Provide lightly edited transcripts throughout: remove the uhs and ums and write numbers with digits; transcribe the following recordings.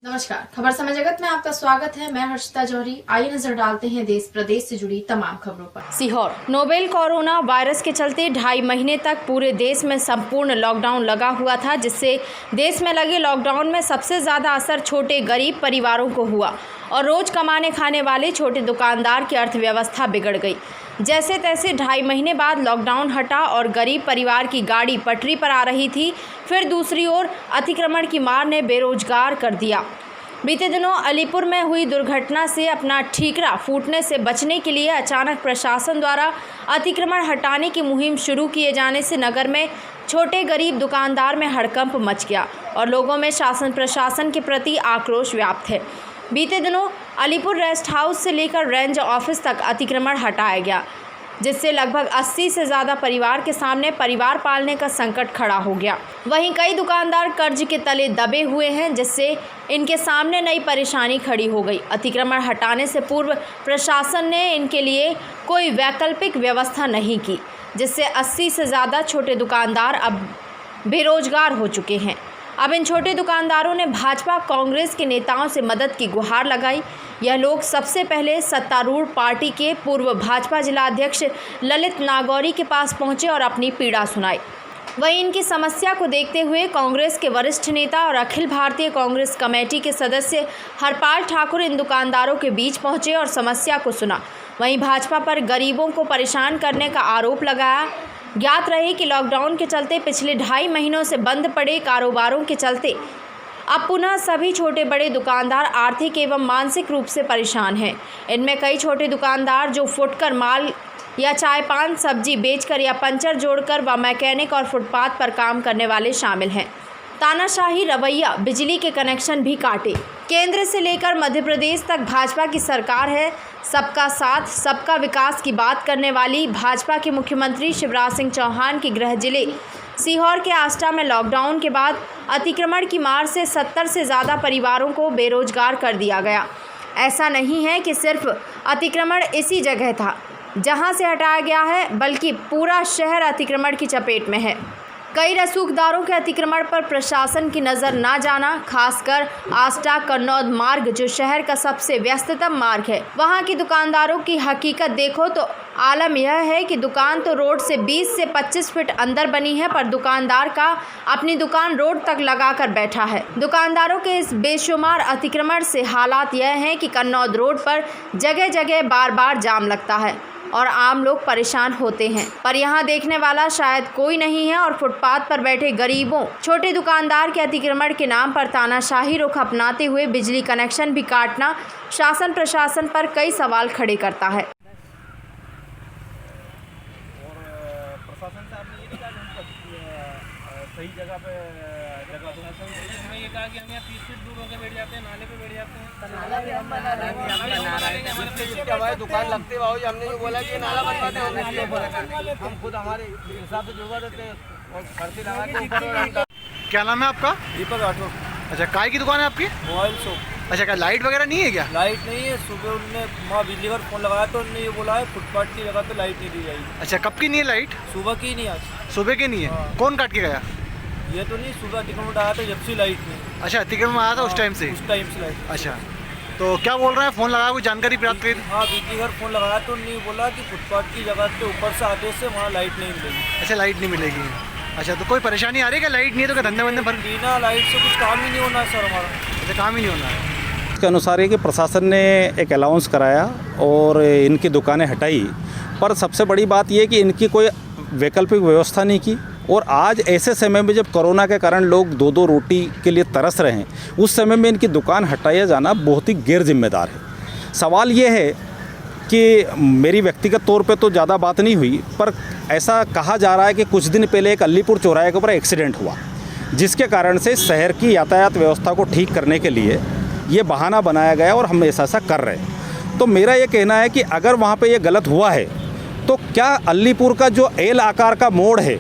नमस्कार, खबर समय जगत में आपका स्वागत है। मैं हर्षिता जौहरी। आइए नजर डालते हैं देश प्रदेश से जुड़ी तमाम खबरों पर। सीहोर नोवेल कोरोना वायरस के चलते 2.5 महीने तक पूरे देश में संपूर्ण लॉकडाउन लगा हुआ था, जिससे देश में लगे लॉकडाउन में सबसे ज्यादा असर छोटे गरीब परिवारों को हुआ और रोज कमाने खाने वाले छोटे दुकानदार की अर्थव्यवस्था बिगड़ गई। जैसे तैसे 2.5 महीने बाद लॉकडाउन हटा और गरीब परिवार की गाड़ी पटरी पर आ रही थी, फिर दूसरी ओर अतिक्रमण की मार ने बेरोजगार कर दिया। बीते दिनों अलीपुर में हुई दुर्घटना से अपना ठीकरा फूटने से बचने के लिए अचानक प्रशासन द्वारा अतिक्रमण हटाने की मुहिम शुरू किए जाने से नगर में छोटे गरीब दुकानदार में हड़कंप मच गया और लोगों में शासन प्रशासन के प्रति आक्रोश व्याप्त है। बीते दिनों अलीपुर रेस्ट हाउस से लेकर रेंज ऑफिस तक अतिक्रमण हटाया गया, जिससे लगभग 80 से ज़्यादा परिवार के सामने परिवार पालने का संकट खड़ा हो गया। वहीं कई दुकानदार कर्ज के तले दबे हुए हैं, जिससे इनके सामने नई परेशानी खड़ी हो गई। अतिक्रमण हटाने से पूर्व प्रशासन ने इनके लिए कोई वैकल्पिक व्यवस्था नहीं की, जिससे 80 से ज़्यादा छोटे दुकानदार अब बेरोजगार हो चुके हैं। अब इन छोटे दुकानदारों ने भाजपा कांग्रेस के नेताओं से मदद की गुहार लगाई। यह लोग सबसे पहले सत्तारूढ़ पार्टी के पूर्व भाजपा जिलाध्यक्ष ललित नागौरी के पास पहुंचे और अपनी पीड़ा सुनाई। वहीं इनकी समस्या को देखते हुए कांग्रेस के वरिष्ठ नेता और अखिल भारतीय कांग्रेस कमेटी के सदस्य हरपाल ठाकुर इन दुकानदारों के बीच पहुंचे और समस्या को सुना। वहीं भाजपा पर गरीबों को परेशान करने का आरोप लगाया। ज्ञात रहे कि लॉकडाउन के चलते पिछले 2.5 महीनों से बंद पड़े कारोबारों के चलते अब पुनः सभी छोटे बड़े दुकानदार आर्थिक एवं मानसिक रूप से परेशान हैं। इनमें कई छोटे दुकानदार जो फुटकर माल या चाय पान सब्जी बेचकर या पंचर जोड़कर व मैकेनिक और फुटपाथ पर काम करने वाले शामिल हैं। तानाशाही रवैया, बिजली के कनेक्शन भी काटे। केंद्र से लेकर मध्य प्रदेश तक भाजपा की सरकार है। सबका साथ सबका विकास की बात करने वाली भाजपा के मुख्यमंत्री शिवराज सिंह चौहान की गृह जिले सीहोर के आष्टा में लॉकडाउन के बाद अतिक्रमण की मार से 70 से ज़्यादा परिवारों को बेरोजगार कर दिया गया। ऐसा नहीं है कि सिर्फ अतिक्रमण इसी जगह था जहां से हटाया गया है, बल्कि पूरा शहर अतिक्रमण की चपेट में है। कई रसूखदारों के अतिक्रमण पर प्रशासन की नज़र ना जाना, खासकर आष्टा कन्नौद मार्ग जो शहर का सबसे व्यस्ततम मार्ग है, वहां की दुकानदारों की हकीकत देखो तो आलम यह है कि दुकान तो रोड से 20 से 25 फीट अंदर बनी है, पर दुकानदार का अपनी दुकान रोड तक लगाकर बैठा है। दुकानदारों के इस बेशुमार अतिक्रमण से हालात यह हैं कि कन्नौद रोड पर जगह जगह बार बार जाम लगता है और आम लोग परेशान होते हैं, पर यहाँ देखने वाला शायद कोई नहीं है और फुटपाथ पर बैठे गरीबों छोटे दुकानदार के अतिक्रमण के नाम पर तानाशाही रुख अपनाते हुए बिजली कनेक्शन भी काटना शासन प्रशासन पर कई सवाल खड़े करता है। प्रशासन से आपने ये नहीं कहा कि सही जगह पे जगह दूंगा। हमने ये कहा कि हम यहाँ 30 फीट दूर होकर बैठ जाते हैं, नाले पे बैठ जाते हैं। नाला भी हम बना रहे हैं, हमारी दुकान लगते बाबू जी, हमने ये बोला कि नाला बनवाते हैं, हम खुद हमारे हिसाब से जुड़वा देते हैं और भर्ती लगा के ऊपर। क्या नाम है आपका? दीपक राठौर। अच्छा, काय की दुकान है आपकी? Mobile shop. अच्छा, क्या लाइट वगैरह नहीं है क्या? लाइट नहीं है। सुबह उनने वहाँ बिजली का फोन लगाया तो उन्होंने ये बोला है फुटपाथ की जगह पे लाइट नहीं दी जाएगी। अच्छा, कब की नहीं है लाइट? सुबह की नहीं, आज सुबह की नहीं है। हाँ। कौन काट के गया? ये तो नहीं, सुबह अतिक्रमण आया था जब से लाइट नहीं। अच्छा, अतिक्रमण आया था उस टाइम से? उस टाइम से लाइट। अच्छा, तो क्या बोल रहे हैं? फ़ोन लगाया, कोई जानकारी प्राप्त करी? हाँ, बिजली घर फोन लगाया तो उन्होंने बोला कि फुटपाथ की जगह पे ऊपर से आते से वहाँ लाइट नहीं मिलेगी। अच्छा, लाइट नहीं मिलेगी। अच्छा, तो कोई परेशानी आ रही है क्या? लाइट नहीं है तो क्या धंधे वंधे भर? बिना लाइट से कुछ काम ही नहीं होना है सर हमारा। अच्छा, काम ही नहीं होना है। के अनुसार है कि प्रशासन ने एक अलाउंस कराया और इनकी दुकानें हटाई, पर सबसे बड़ी बात यह कि इनकी कोई वैकल्पिक व्यवस्था नहीं की। और आज ऐसे समय में जब कोरोना के कारण लोग 2-2 रोटी के लिए तरस रहे हैं, उस समय में इनकी दुकान हटाया जाना बहुत ही गैर जिम्मेदार है। सवाल ये है कि मेरी व्यक्तिगत तौर पे तो ज़्यादा बात नहीं हुई, पर ऐसा कहा जा रहा है कि कुछ दिन पहले एक अलीपुर चौराहे के ऊपर एक्सीडेंट हुआ, जिसके कारण से शहर की यातायात व्यवस्था को ठीक करने के लिए ये बहाना बनाया गया और हम ऐसा कर रहे हैं। तो मेरा ये कहना है कि अगर वहाँ पे ये गलत हुआ है तो क्या अलीपुर का जो एल आकार का मोड़ है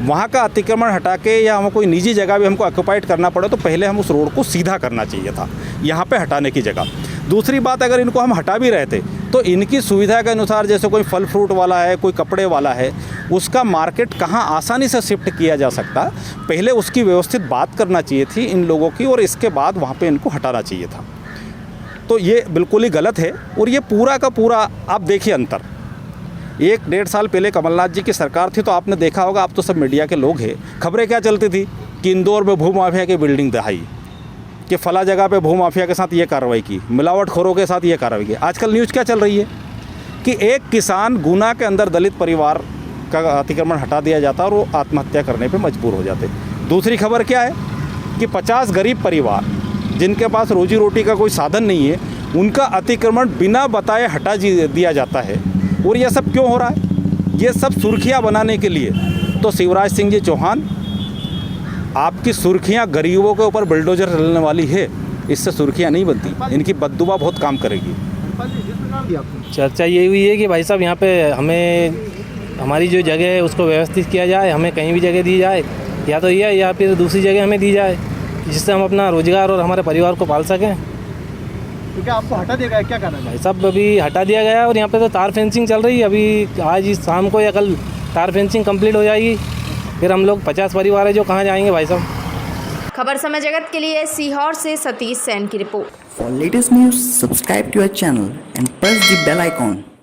वहाँ का अतिक्रमण हटा के या हम कोई निजी जगह भी हमको ऑक्यूपाइड करना पड़े तो पहले हम उस रोड को सीधा करना चाहिए था यहाँ पे हटाने की जगह। दूसरी बात, अगर इनको हम हटा भी रहे थे तो इनकी सुविधा के अनुसार, जैसे कोई फल फ्रूट वाला है, कोई कपड़े वाला है, उसका मार्केट कहाँ आसानी से शिफ्ट किया जा सकता, पहले उसकी व्यवस्थित बात करना चाहिए थी इन लोगों की, और इसके बाद वहाँ पे इनको हटाना चाहिए था। तो ये बिल्कुल ही गलत है। और ये पूरा का पूरा आप देखिए अंतर, 1-1.5 साल पहले कमलनाथ जी की सरकार थी तो आपने देखा होगा, आप तो सब मीडिया के लोग हैं, खबरें क्या चलती थी कि इंदौर में भू माफिया की बिल्डिंग दहाई, कि फला जगह पे भू माफिया के साथ ये कार्रवाई की, मिलावटखोरों के साथ ये कार्रवाई की। आजकल न्यूज़ क्या चल रही है कि एक किसान गुना के अंदर दलित परिवार का अतिक्रमण हटा दिया जाता और वो आत्महत्या करने पे मजबूर हो जाते। दूसरी खबर क्या है कि 50 गरीब परिवार जिनके पास रोजी रोटी का कोई साधन नहीं है, उनका अतिक्रमण बिना बताए हटा दिया जाता है। और ये सब क्यों हो रहा है? ये सब सुर्खियाँ बनाने के लिए। तो शिवराज सिंह जी चौहान, आपकी सुर्खियां गरीबों के ऊपर बुलडोजर चलने वाली है, इससे सुर्खियां नहीं बनती, इनकी बददुआ बहुत काम करेगी। चर्चा ये हुई है कि भाई साहब यहाँ पे हमें हमारी जो जगह है उसको व्यवस्थित किया जाए, हमें कहीं भी जगह दी जाए, या तो ये या फिर दूसरी जगह हमें दी जाए, जिससे हम अपना रोज़गार और हमारे परिवार को पाल सकें। तो क्या आपको हटा दिया गया, क्या करना है? भाई साहब अभी हटा दिया गया और यहाँ पे तो तार फेंसिंग चल रही है, अभी आज ही शाम को या कल तार फेंसिंग कंप्लीट हो जाएगी, फिर हम लोग 50 परिवार है जो कहाँ जाएंगे भाई साहब। खबर समय जगत के लिए सीहोर से सतीश सेन की report. For latest news, subscribe to our channel and press the bell icon.